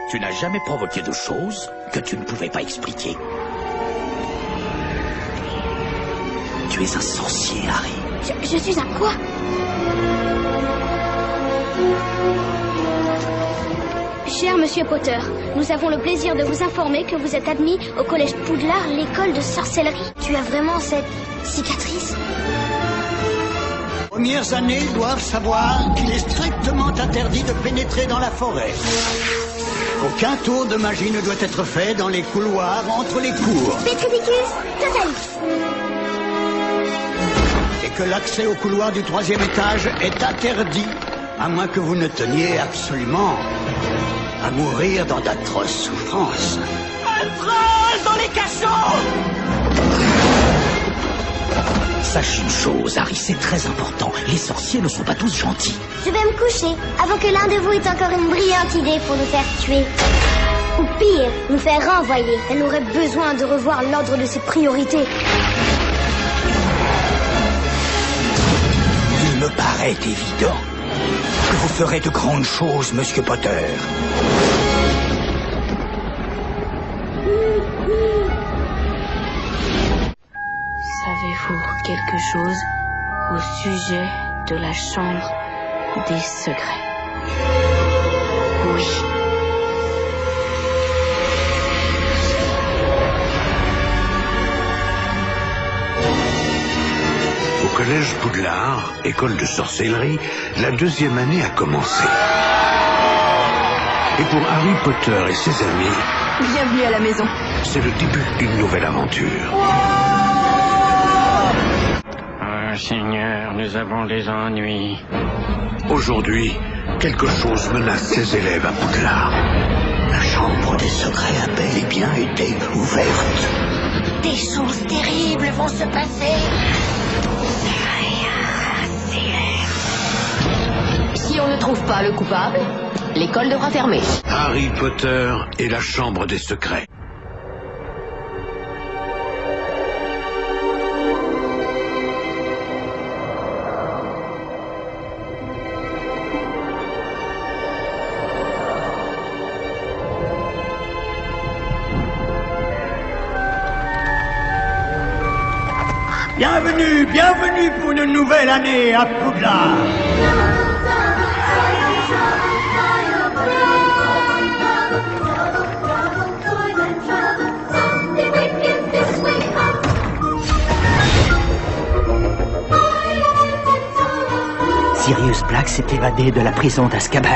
Tu n'as jamais provoqué de choses que tu ne pouvais pas expliquer. Tu es un sorcier, Harry. Je suis un quoi? Cher Monsieur Potter, nous avons le plaisir de vous informer que vous êtes admis au collège Poudlard, l'école de sorcellerie. Tu as vraiment cette cicatrice? Les premières années doivent savoir qu'il est strictement interdit de pénétrer dans la forêt. Aucun tour de magie ne doit être fait dans les couloirs entre les cours. Petridicus totalis. Et que l'accès au couloir du 3e étage est interdit, à moins que vous ne teniez absolument à mourir dans d'atroces souffrances. Un troll dans les cachots! Sache une chose, Harry, c'est très important. Les sorciers ne sont pas tous gentils. Je vais me coucher avant que l'un de vous ait encore une brillante idée pour nous faire tuer. Ou pire, nous faire renvoyer. Elle aurait besoin de revoir l'ordre de ses priorités. Il me paraît évident que vous ferez de grandes choses, Monsieur Potter. Savez-vous quelque chose au sujet de la chambre des secrets? Oui. Au collège Poudlard, école de sorcellerie, la 2e année a commencé. Et pour Harry Potter et ses amis, Bienvenue à la maison. c'est le début d'une nouvelle aventure. Seigneur, nous avons des ennuis. Aujourd'hui, quelque chose menace ses élèves à Poudlard. La chambre des secrets a bel et bien été ouverte. Des choses terribles vont se passer. Si on ne trouve pas le coupable, l'école devra fermer. Harry Potter et la chambre des secrets. Bienvenue pour une nouvelle année à Poudlard. Sirius Black s'est évadé de la prison d'Azkaban.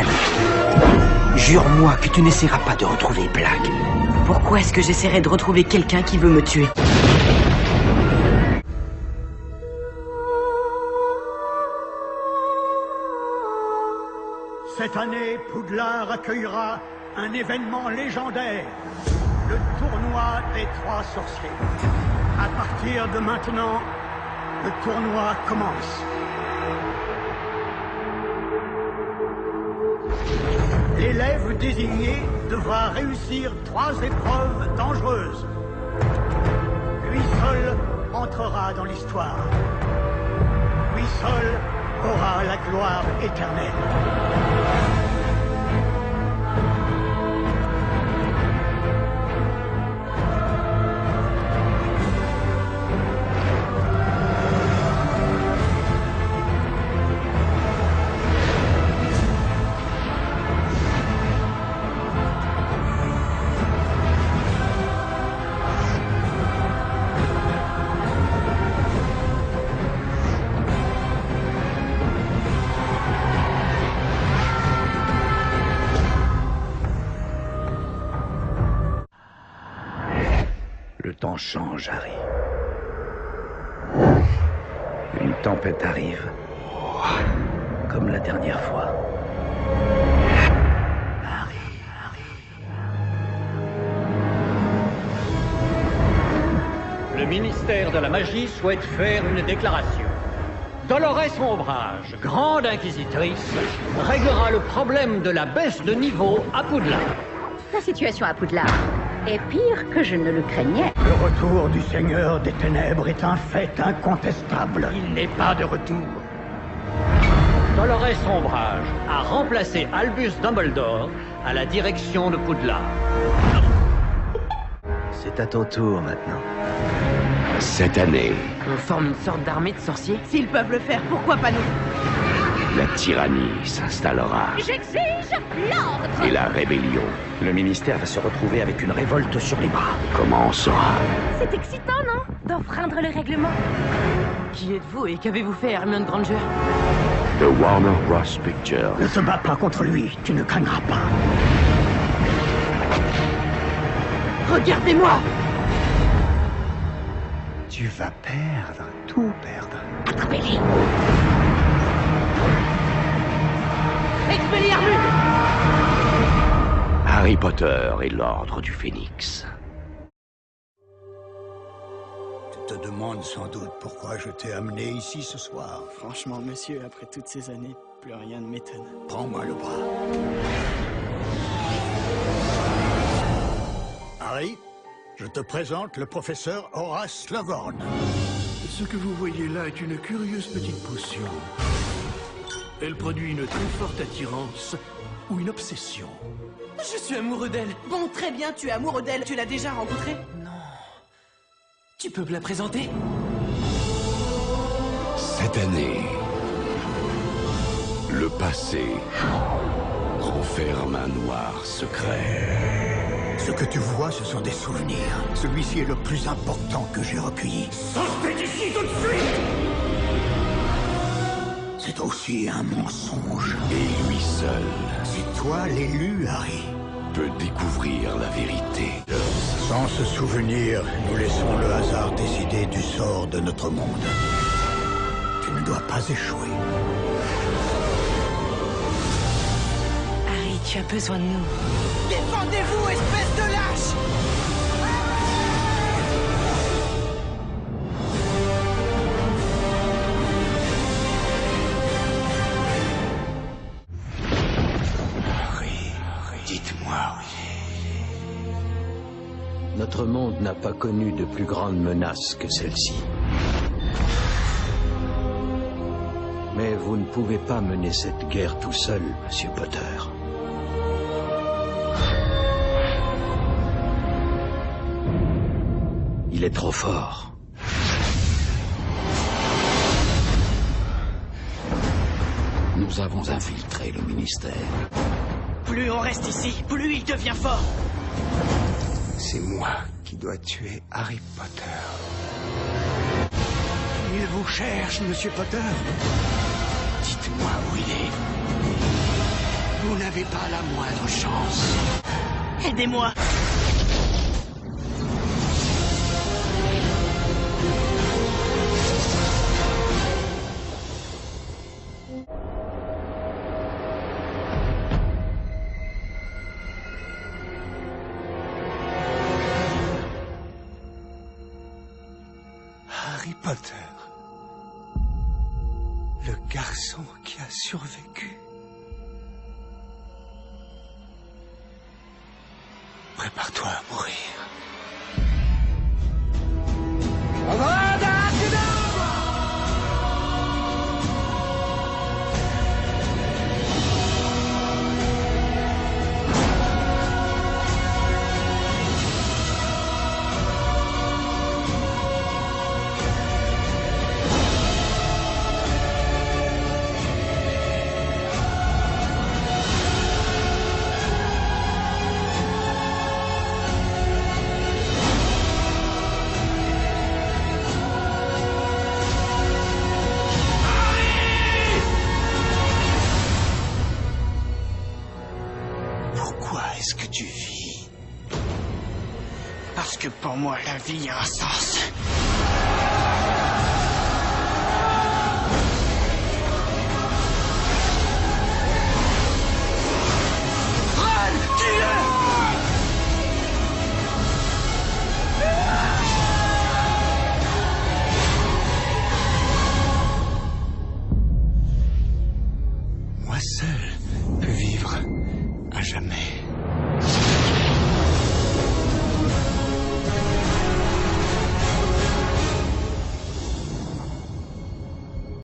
Jure-moi que tu n'essaieras pas de retrouver Black. Pourquoi est-ce que j'essaierais de retrouver quelqu'un qui veut me tuer? Cette année, Poudlard accueillera un événement légendaire, le tournoi des 3 sorciers. À partir de maintenant, le tournoi commence. L'élève désigné devra réussir 3 épreuves dangereuses. Lui seul entrera dans l'histoire. Lui seul aura la gloire éternelle. Le temps change, Harry. Une tempête arrive, comme la dernière fois. Le ministère de la Magie souhaite faire une déclaration. Dolores Ombrage, grande inquisitrice, réglera le problème de la baisse de niveau à Poudlard. La situation à Poudlard est pire que je ne le craignais. Le retour du Seigneur des Ténèbres est un fait incontestable. Il n'est pas de retour. Dolores Ombrage a remplacé Albus Dumbledore à la direction de Poudlard. C'est à ton tour maintenant. Cette année, On forme une sorte d'armée de sorciers? S'ils peuvent le faire, pourquoi pas nous? la tyrannie s'installera J'exige l'ordre. et la rébellion Le ministère va se retrouver avec une révolte sur les bras. commencera. C'est excitant, non? D'enfreindre le règlement. Qui êtes-vous et qu'avez-vous fait, Hermione Granger? The Warner Bros. Pictures. Ne te bats pas contre lui, tu ne gagneras pas. Regardez-moi! Tu vas perdre, tout perdre. Attrapez-les. Expelliarmus! Harry Potter et l'Ordre du Phénix. Tu te demandes sans doute pourquoi je t'ai amené ici ce soir. Franchement, monsieur, après toutes ces années, plus rien ne m'étonne. Prends-moi le bras. Harry, je te présente le professeur Horace Slughorn. Ce que vous voyez là est une curieuse petite potion. Elle produit une très forte attirance ou une obsession. Je suis amoureux d'elle. Bon, très bien, tu es amoureux d'elle. Tu l'as déjà rencontrée? Non. Tu peux me la présenter? Cette année, le passé renferme un noir secret. Ce que tu vois, ce sont des souvenirs. Celui-ci est le plus important que j'ai recueilli. Sortez d'ici tout de suite! C'est aussi un mensonge. Et lui seul C'est toi l'élu, Harry. peut découvrir la vérité. Sans ce souvenir, nous laissons le hasard décider du sort de notre monde. Tu ne dois pas échouer. Harry, tu as besoin de nous. Défendez-vous, espèce de lâche! Dites-moi, Notre monde n'a pas connu de plus grande menace que celle-ci. Mais vous ne pouvez pas mener cette guerre tout seul, Monsieur Potter. Il est trop fort. Nous avons infiltré le ministère. Plus on reste ici, plus il devient fort. c'est moi qui dois tuer Harry Potter. Il vous cherche, Monsieur Potter. Dites-moi où il est. Vous n'avez pas la moindre chance. Aidez-moi. Harry Potter. Le garçon qui a survécu. Prépare-toi à mourir. Pourquoi est-ce que tu vis? Parce que pour moi, la vie a un sens.